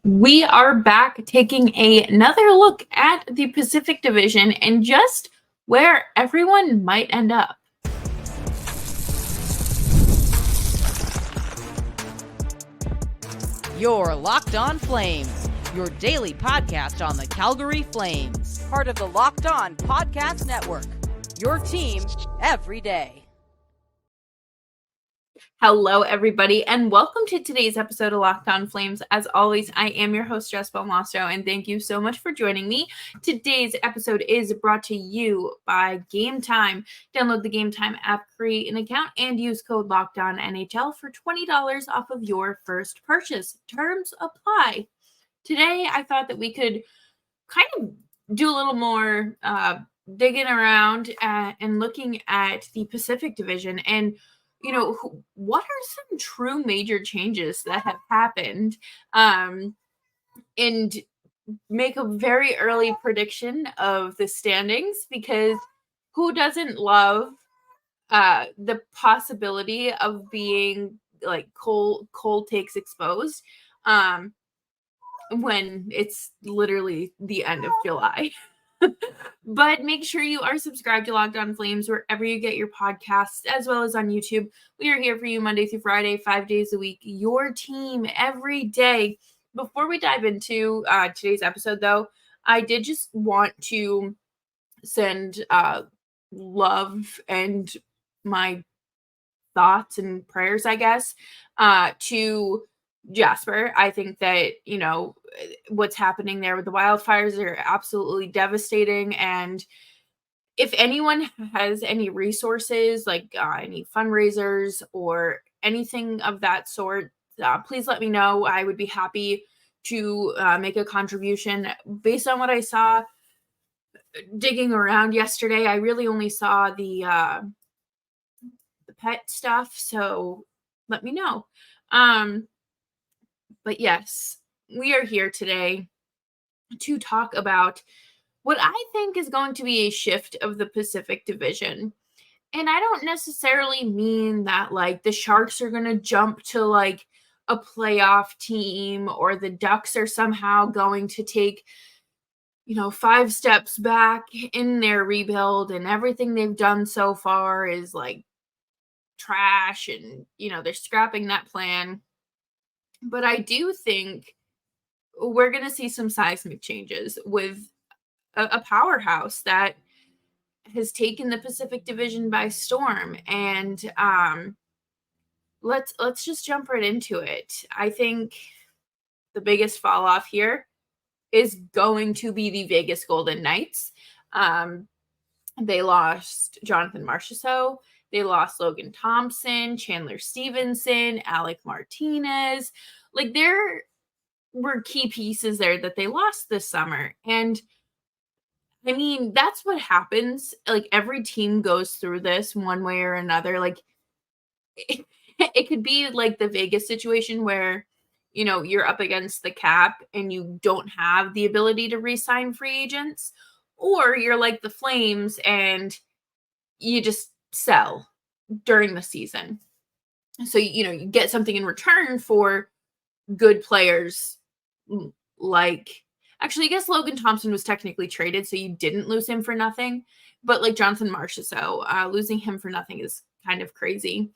We are back taking another look at the Pacific Division and just where everyone might end up. You're Locked On Flames, your daily podcast on the Calgary Flames, part of the Locked On Podcast Network, your team every day. Hello, everybody, and welcome to today's episode of Locked On Flames. As always, I am your host, Jess Belmosto, and thank you so much for joining me. Today's episode is brought to you by Game Time. Download the Game Time app, create an account, and use code LOCKEDONNHL for $20 off of your first purchase. Terms apply. Today, I thought that we could kind of do a little more digging around and looking at the Pacific Division and what are some true major changes that have happened, and make a very early prediction of the standings, because who doesn't love the possibility of being like cold takes exposed when it's literally the end of July. But make sure you are subscribed to Locked On Flames wherever you get your podcasts, as well as on YouTube. We are here for you Monday through Friday, 5 days a week, your team every day. Before we dive into today's episode, though, I did just want to send love and my thoughts and prayers, I guess, to Jasper. I think that, what's happening there with the wildfires are absolutely devastating. And if anyone has any resources, like any fundraisers or anything of that sort, please let me know. I would be happy to make a contribution. Based on what I saw digging around yesterday, I really only saw the pet stuff. So let me know. But yes, we are here today to talk about what I think is going to be a shift of the Pacific Division. And I don't necessarily mean that like the Sharks are going to jump to like a playoff team, or the Ducks are somehow going to take 5 steps back in their rebuild and everything they've done so far is like trash and they're scrapping that plan. But I do think we're going to see some seismic changes with a powerhouse that has taken the Pacific Division by storm. And let's just jump right into it. I think the biggest fall off here is going to be the Vegas Golden Knights. They lost Jonathan Marchessault. They lost Logan Thompson, Chandler Stevenson, Alec Martinez. Like, there were key pieces there that they lost this summer. And I mean, that's what happens. Like, every team goes through this one way or another. Like, it could be like the Vegas situation where, you're up against the cap and you don't have the ability to re-sign free agents. Or you're like the Flames and you just sell during the season. So, you get something in return for good players. Like, actually, I guess Logan Thompson was technically traded, so you didn't lose him for nothing. But like Jonathan Marchessault, losing him for nothing is kind of crazy.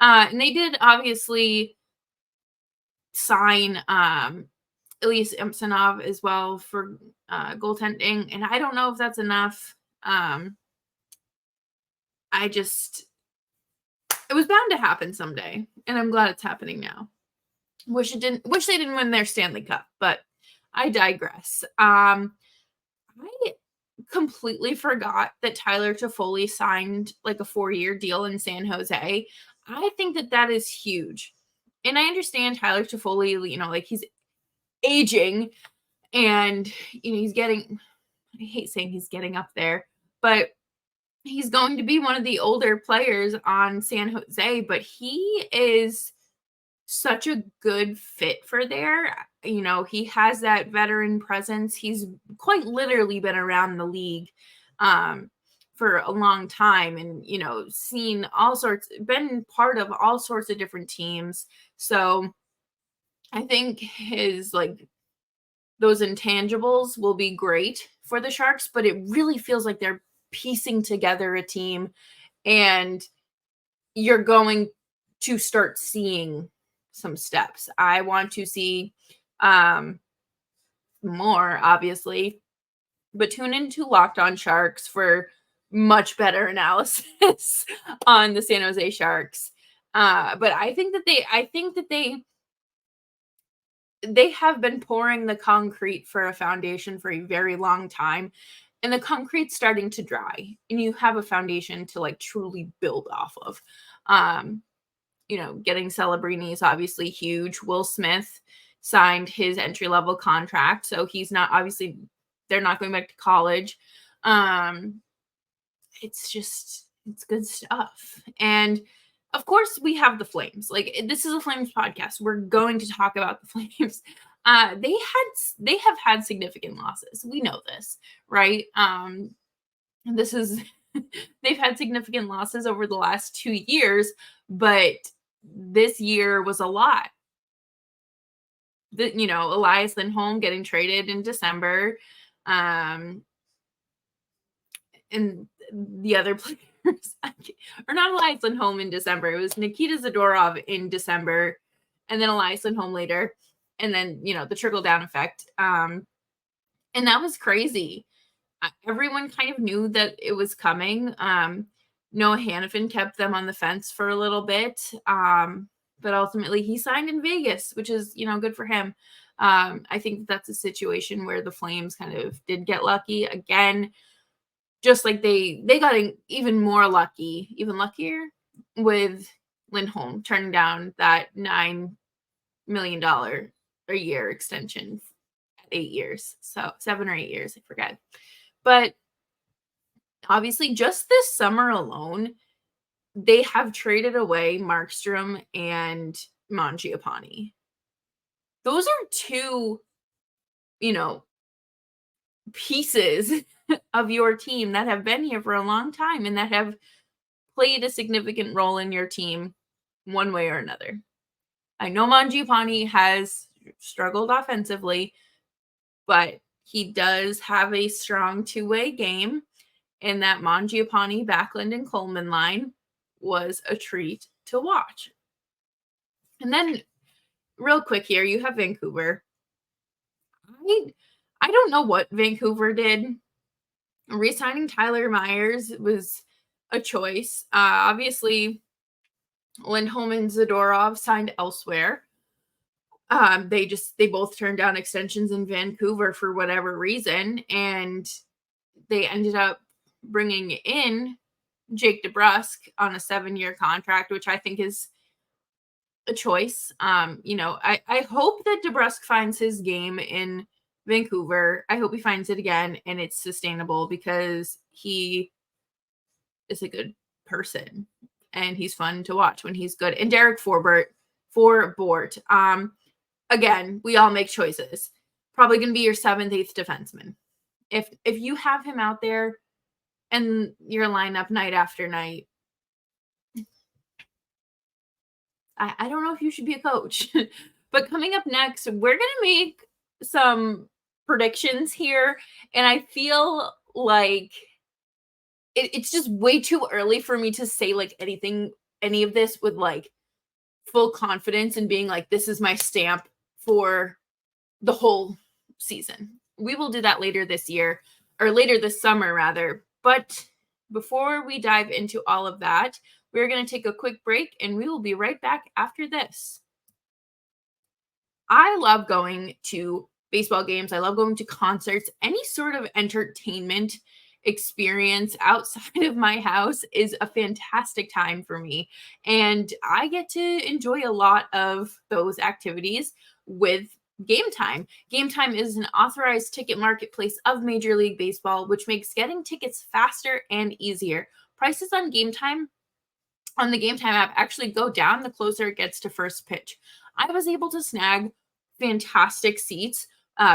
And they did obviously sign Ilya Samsonov as well for goaltending. And I don't know if that's enough. It was bound to happen someday, and I'm glad it's happening now. Wish they didn't win their Stanley Cup, but I digress. I completely forgot that Tyler Toffoli signed like a 4-year deal in San Jose. I think that is huge. And I understand Tyler Toffoli, like he's aging and, he's getting, I hate saying he's getting up there, but he's going to be one of the older players on San Jose, but he is such a good fit for there. He has that veteran presence. He's quite literally been around the league for a long time and, seen been part of all sorts of different teams. So I think his like those intangibles will be great for the Sharks, but it really feels like they're piecing together a team, and you're going to start seeing some steps. I want to see more, obviously, but tune into Locked On Sharks for much better analysis on the San Jose Sharks. But I think that they have been pouring the concrete for a foundation for a very long time, and the concrete's starting to dry, and you have a foundation to like truly build off of. Getting Celebrini is obviously huge. Will Smith signed his entry-level contract, so he's not, obviously they're not going back to college. It's good stuff. And of course we have the Flames. Like, this is a Flames podcast. We're going to talk about the Flames. They have had significant losses. We know this, right? They've had significant losses over the last 2 years, but this year was a lot. Elias Lindholm getting traded in December, and the other players, or not Elias Lindholm in December. It was Nikita Zadorov in December, and then Elias Lindholm later, and then the trickle down effect. And that was crazy. Everyone kind of knew that it was coming. Noah Hannafin kept them on the fence for a little bit, but ultimately he signed in Vegas, which is good for him. I think that's a situation where the Flames kind of did get lucky again. Just like they got even more lucky, even luckier with Lindholm turning down that $9 million a year extension at 8 years. So 7 or 8 years, I forget. But obviously just this summer alone, they have traded away Markstrom and Mangiapane. Those are two, pieces of your team that have been here for a long time and that have played a significant role in your team one way or another. I know Mangiapane has struggled offensively, but he does have a strong two-way game, and that Mangiapane, Backlund, and Coleman line was a treat to watch. And then real quick here, you have Vancouver. I don't know what Vancouver did. Re-signing Tyler Myers was a choice. Obviously, Lindholm and Zadorov signed elsewhere. They both turned down extensions in Vancouver for whatever reason, and they ended up bringing in Jake DeBrusk on a 7-year contract, which I think is a choice. I hope that DeBrusk finds his game in Vancouver. I hope he finds it again and it's sustainable, because he is a good person and he's fun to watch when he's good. And Derek Forbort, again, we all make choices. Probably going to be your 7th, 8th defenseman. If you have him out there and your lineup night after night, I don't know if you should be a coach. But coming up next, we're going to make some predictions here, and I feel like it's just way too early for me to say like any of this with like full confidence and being like, this is my stamp for the whole season. We will do that later this year, or later this summer rather. But before we dive into all of that, we're going to take a quick break, and we will be right back after this. I love going to baseball games. I love going to concerts. Any sort of entertainment experience outside of my house is a fantastic time for me. And I get to enjoy a lot of those activities with Game Time. Game Time is an authorized ticket marketplace of Major League Baseball, which makes getting tickets faster and easier. Prices on Game Time on the Game Time app actually go down the closer it gets to first pitch. I was able to snag fantastic seats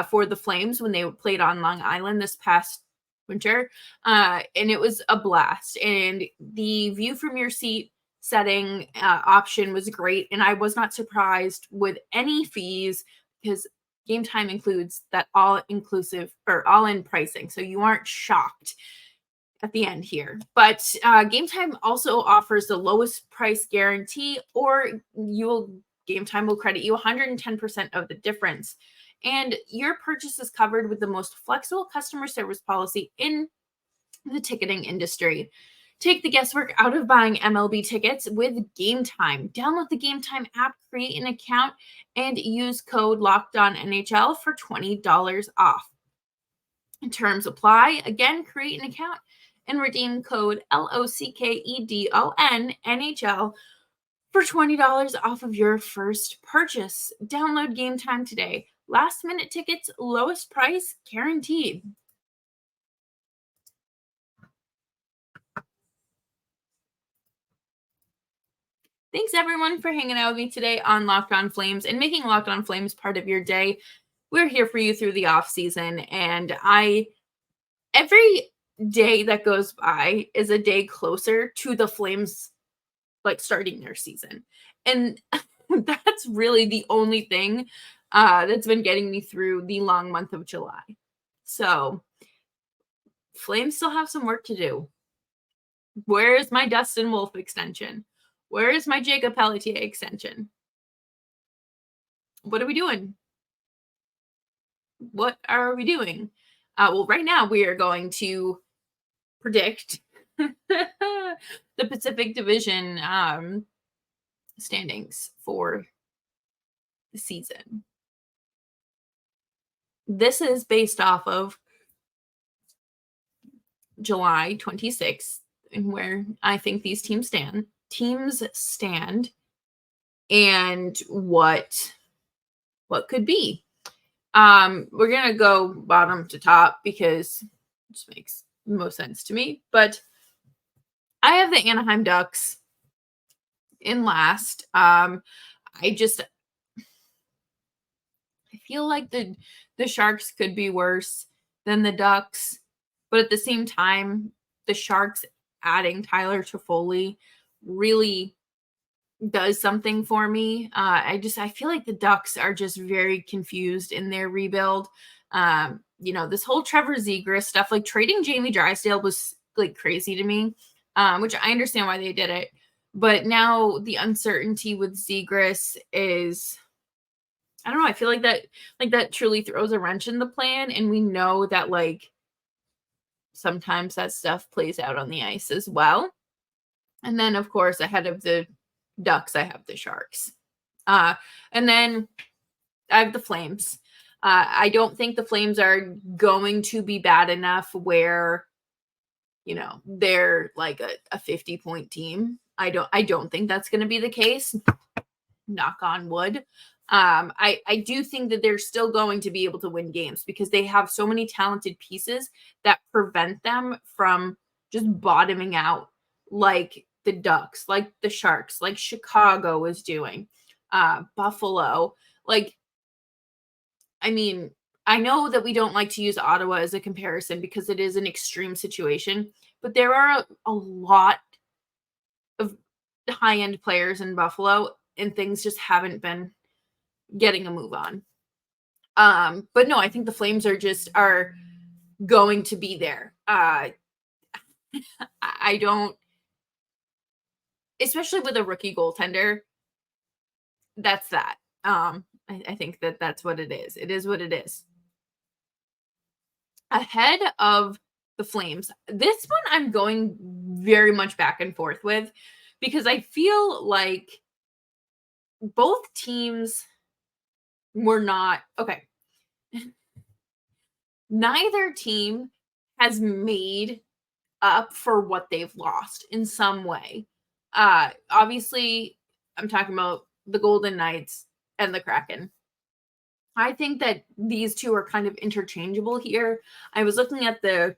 for the Flames when they played on Long Island this past winter, and it was a blast. And the view from your seat setting option was great, and I was not surprised with any fees, because Game Time includes that all-inclusive or all-in pricing, so you aren't shocked at the end here. But Game Time also offers the lowest price guarantee, or Game Time will credit you 110% of the difference. And your purchase is covered with the most flexible customer service policy in the ticketing industry. Take the guesswork out of buying MLB tickets with Game Time. Download the Game Time app, create an account, and use code LOCKEDONNHL for $20 off. Terms apply. Again, create an account and redeem code LOCKEDONNHL for $20 off of your first purchase. Download Game Time today. Last minute tickets, lowest price guaranteed. Thanks everyone for hanging out with me today on Locked On Flames and making Locked On Flames part of your day. We're here for you through the off season, and every day that goes by is a day closer to the Flames starting their season. And that's really the only thing that's been getting me through the long month of July. So Flames still have some work to do. Where is my Dustin Wolf extension? Where is my Jacob Pelletier extension? What are we doing? What are we doing? Well, right now we are going to predict the Pacific Division standings for the season. This is based off of July 26th, and where I think these teams stand and what could be. We're gonna go bottom to top because it just makes the most sense to me. But I have the Anaheim Ducks in last. I feel like the Sharks could be worse than the Ducks, but at the same time, the Sharks adding Tyler Toffoli really does something for me. I feel like the Ducks are just very confused in their rebuild. This whole Trevor Zegras stuff, like trading Jamie Drysdale was crazy to me, which I understand why they did it. But now the uncertainty with Zegras is, I don't know. I feel like that truly throws a wrench in the plan. And we know that sometimes that stuff plays out on the ice as well. And then, of course, ahead of the Ducks, I have the Sharks. And then I have the Flames. I don't think the Flames are going to be bad enough where, they're like a 50-point team. I don't think that's going to be the case. Knock on wood. I do think that they're still going to be able to win games because they have so many talented pieces that prevent them from just bottoming out like the Ducks, like the Sharks, like Chicago is doing, Buffalo. I know that we don't like to use Ottawa as a comparison because it is an extreme situation, but there are a lot of high-end players in Buffalo, and things just haven't been getting a move on. But no, I think the Flames are going to be there. I don't, especially with a rookie goaltender, that's that. I think that's what it is. It is what it is. Ahead of the Flames, this one I'm going very much back and forth with because I feel like both teams were not okay. Neither team has made up for what they've lost in some way. Obviously, I'm talking about the Golden Knights and the Kraken. I think that these two are kind of interchangeable here. I was looking at the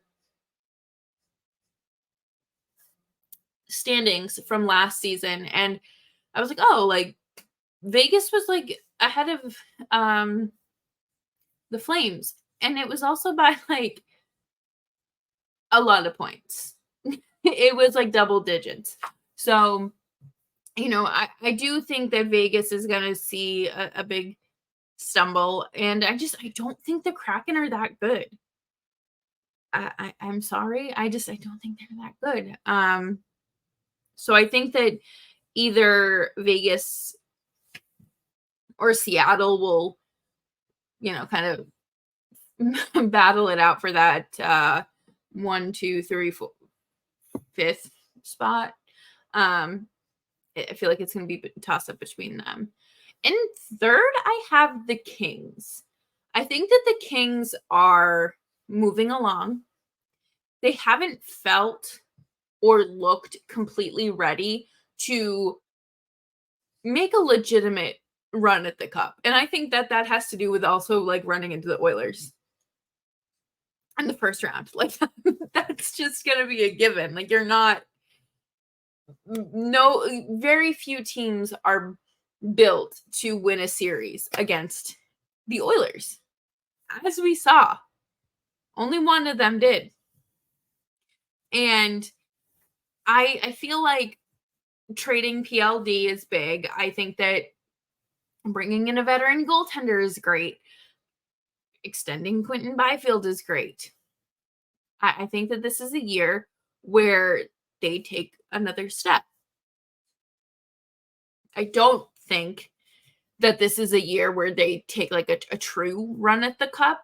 standings from last season, and I was like, Vegas was ahead of the Flames, and it was also by a lot of points. It was double digits. So, I do think that Vegas is going to see a big stumble. And I don't think the Kraken are that good. I'm sorry. I don't think they're that good. So I think that either Vegas or Seattle will, kind of battle it out for that 1, 2, 3, 4, 5th spot. I feel like it's going to be a toss up between them. And third, I have the Kings. I think that the Kings are moving along. They haven't felt or looked completely ready to make a legitimate run at the cup. And I think that has to do with also like running into the Oilers in the first round. Like that's just going to be a given. Like very few teams are built to win a series against the Oilers. As we saw, only one of them did. And I feel like trading PLD is big. I think that bringing in a veteran goaltender is great. Extending Quentin Byfield is great. I think that this is a year where they take another step. I don't think that this is a year where they take like a true run at the cup.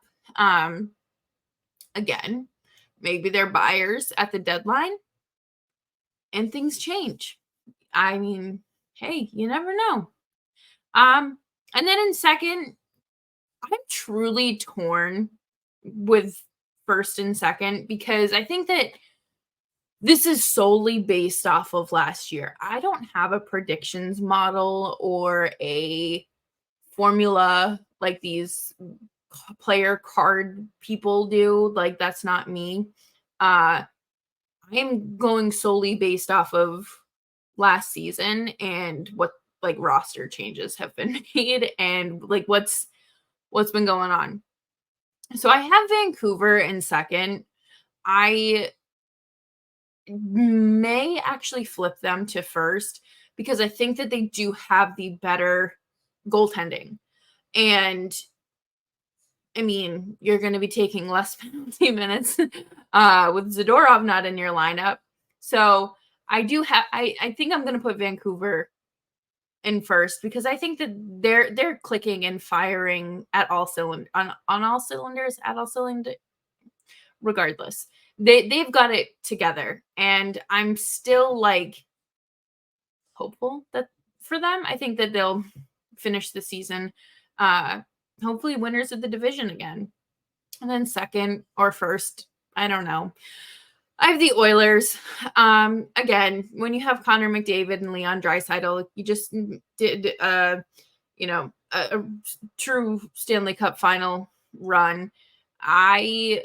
Again, maybe they're buyers at the deadline and things change. I mean, hey, you never know. And then in second, I'm truly torn with first and second because I think that this is solely based off of last year. I don't have a predictions model or a formula like these player card people do. Like that's not me. I am going solely based off of last season and what like roster changes have been made and like what's been going on. So I have Vancouver in second. I may actually flip them to first because I think that they do have the better goaltending. And I mean, you're going to be taking less penalty minutes with Zadorov not in your lineup. So I think I'm going to put Vancouver in first because I think that they're clicking and firing at all cylinders on all cylinders at all cylinders. Regardless, they've got it together, and I'm still like hopeful that for them. I think that they'll finish the season, hopefully winners of the division again, and then second or first. I don't know. I have the Oilers. Again, when you have Connor McDavid and Leon Draisaitl, you just did, a true Stanley Cup final run. I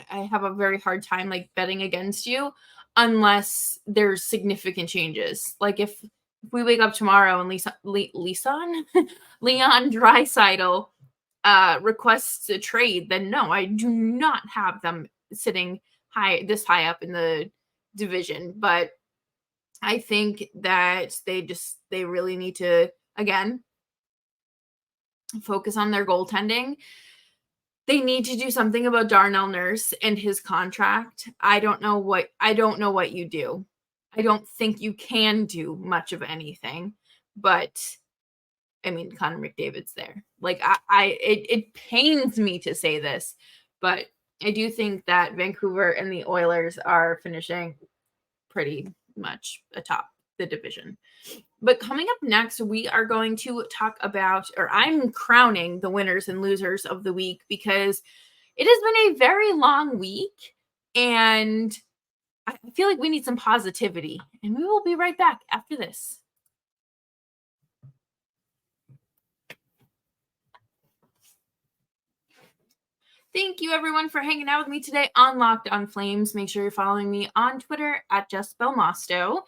have a very hard time like betting against you unless there's significant changes. Like if we wake up tomorrow and Leon Draisaitl requests a trade, then no, I do not have them sitting this high up in the division. But I think that they really need to again focus on their goaltending. They need to do something about Darnell Nurse and his contract. I don't know what you do. I don't think you can do much of anything, but I mean, Connor McDavid's there. Like it pains me to say this, but I do think that Vancouver and the Oilers are finishing pretty much atop the division. But coming up next, we are going to talk about, or I'm crowning the winners and losers of the week because it has been a very long week and I feel like we need some positivity. And we will be right back after this. Thank you, everyone, for hanging out with me today on Locked on Flames. Make sure you're following me on Twitter at Jess Belmosto,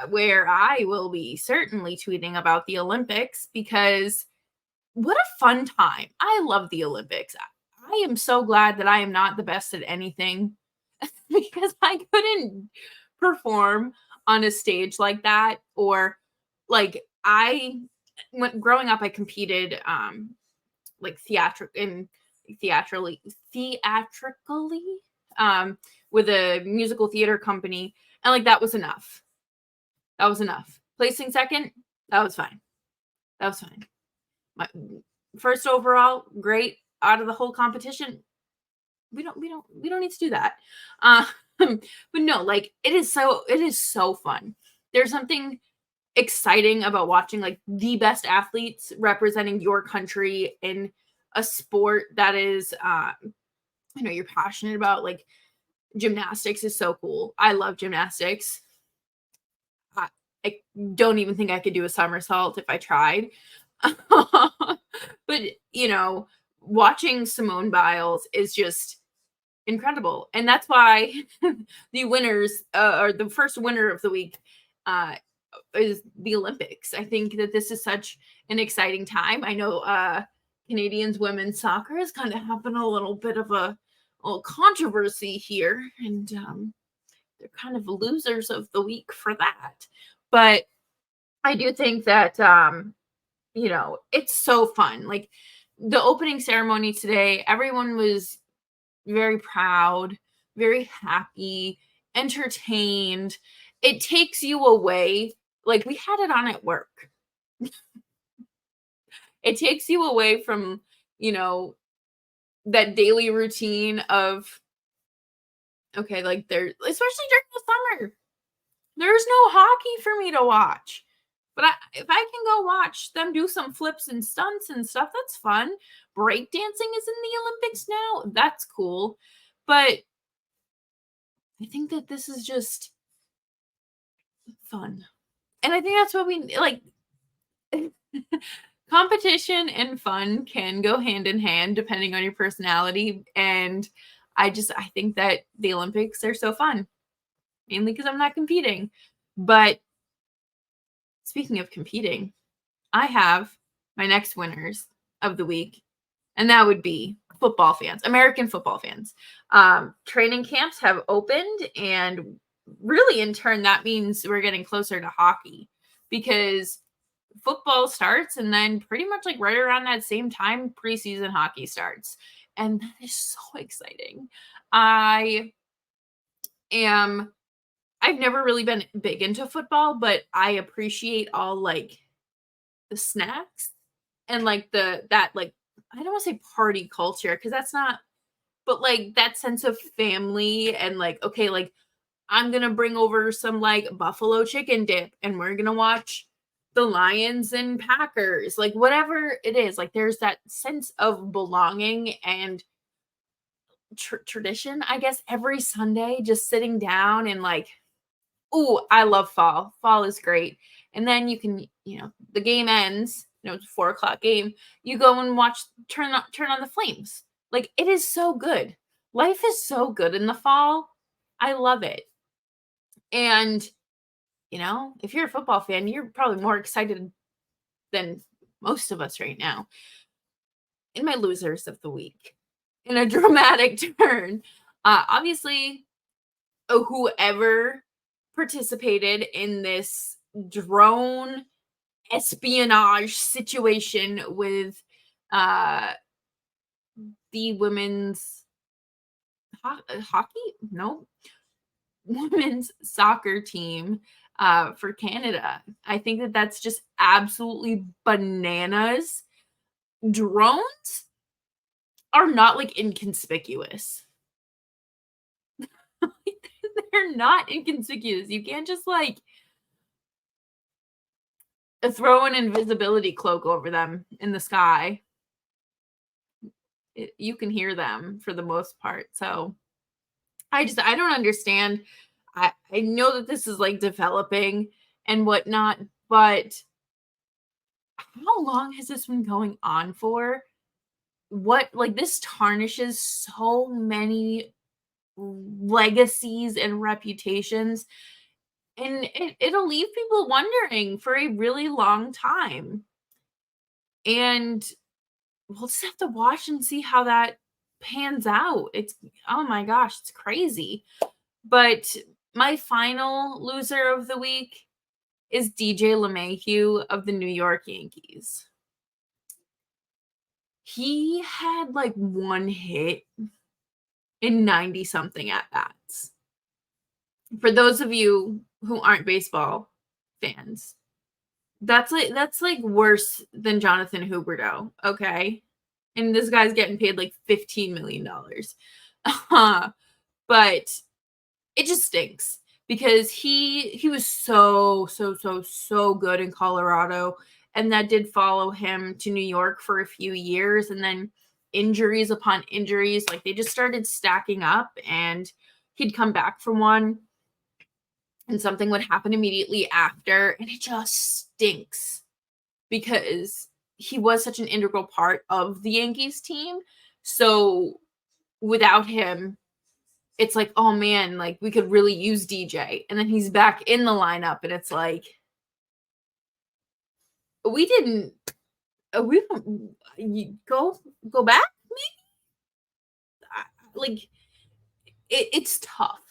where I will be certainly tweeting about the Olympics because what a fun time. I love the Olympics. I am so glad that I am not the best at anything because I couldn't perform on a stage like that or like I when growing up, I competed like theatrically with a musical theater company, and like that was enough. That was enough. Placing second, that was fine. That was fine. My first overall, great. Out of the whole competition, we don't need to do that. But no, like it is so fun. There's something exciting about watching like the best athletes representing your country in a sport that is you're passionate about. Like gymnastics is so cool. I love gymnastics. I don't even think I could do a somersault if I tried. But watching Simone Biles is just incredible, and that's why the winners or the first winner of the week is the Olympics. I think that this is such an exciting time. I know Canadians women's soccer is kind of having a little bit of a little controversy here, and they're kind of losers of the week for that. But I do think that it's so fun. Like the opening ceremony today, everyone was very proud, very happy, entertained. It takes you away. Like we had it on at work. It takes you away from, that daily routine of, okay, like there, especially during the summer, there's no hockey for me to watch. But if I can go watch them do some flips and stunts and stuff, that's fun. Breakdancing is in the Olympics now. That's cool. But I think that this is just fun. And I think that's what we like. Competition and fun can go hand in hand depending on your personality. And I think that the Olympics are so fun, mainly because I'm not competing. But speaking of competing, I have my next winners of the week, and that would be football fans, American football fans. Training camps have opened, and really in turn, that means we're getting closer to hockey because football starts, and then pretty much like right around that same time, preseason hockey starts. And that is so exciting. I've never really been big into football, but I appreciate all like the snacks and like that like I don't want to say party culture because that's not, but like that sense of family and like, okay, like I'm gonna bring over some like buffalo chicken dip and we're gonna watch the Lions and Packers, like whatever it is. Like there's that sense of belonging and tradition, I guess, every Sunday, just sitting down and like, oh, I love fall. Fall is great. And then you can, the game ends, it's a 4:00 game. You go and watch, turn on the Flames. Like it is so good. Life is so good in the fall. I love it. And, if you're a football fan, you're probably more excited than most of us right now. In my losers of the week, in a dramatic turn, obviously, whoever participated in this drone espionage situation with the women's women's soccer team for Canada. I think that that's just absolutely bananas. Drones are not like inconspicuous. They're not inconspicuous. You can't just like throw an invisibility cloak over them in the sky. You can hear them for the most part. So I don't understand. I know that this is like developing and whatnot, but how long has this been going on for? What, like, this tarnishes so many legacies and reputations, and it'll leave people wondering for a really long time. And we'll just have to watch and see how that pans out. It's, oh my gosh, it's crazy. But my final loser of the week is DJ LeMahieu of the New York Yankees. He had like one hit in 90-something at-bats. For those of you who aren't baseball fans, that's like worse than Jonathan Huberdeau, okay? And this guy's getting paid like $15 million. But it just stinks because he was so good in Colorado, and that did follow him to New York for a few years, and then injuries upon injuries, like they just started stacking up, and he'd come back from one and something would happen immediately after, and it just stinks because he was such an integral part of the Yankees team. So without him, it's like, oh man, like we could really use DJ. And then he's back in the lineup, and it's like, we don't go back, maybe? Like, it's tough.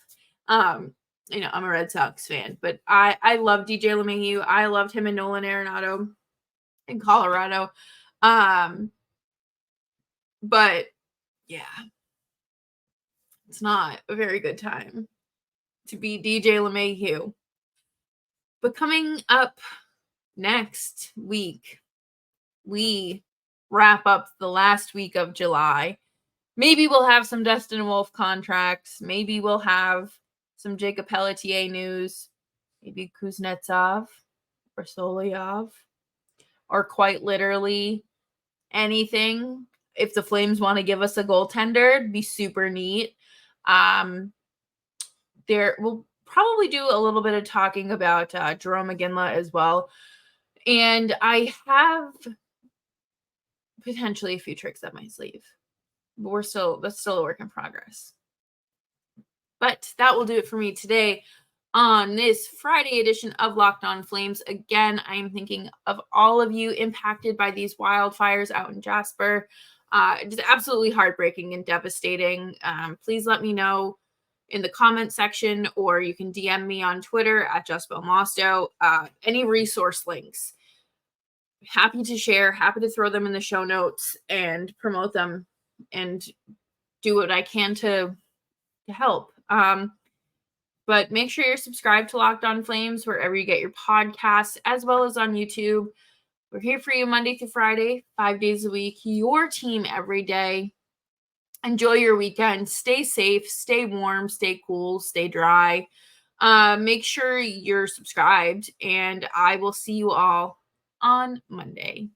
I'm a Red Sox fan, but I love DJ LeMahieu. I loved him and Nolan Arenado in Colorado. But yeah, it's not a very good time to be DJ LeMahieu. But coming up next week, we wrap up the last week of July. Maybe we'll have some Dustin Wolf contracts. Maybe we'll have some Jacob Pelletier news. Maybe Kuznetsov or Solyov, or quite literally anything. If the Flames want to give us a goaltender, it'd be super neat. We'll probably do a little bit of talking about Jerome McGinley as well. And I have potentially a few tricks up my sleeve. But that's still a work in progress. But that will do it for me today on this Friday edition of Locked On Flames. Again, I am thinking of all of you impacted by these wildfires out in Jasper. Just absolutely heartbreaking and devastating. Please let me know in the comment section, or you can DM me on Twitter at Jess Belmosto. Any resource links. Happy to share, happy to throw them in the show notes and promote them and do what I can to help. But make sure you're subscribed to Locked On Flames wherever you get your podcasts, as well as on YouTube. We're here for you Monday through Friday, 5 days a week, your team every day. Enjoy your weekend. Stay safe, stay warm, stay cool, stay dry. Make sure you're subscribed, and I will see you all on Monday.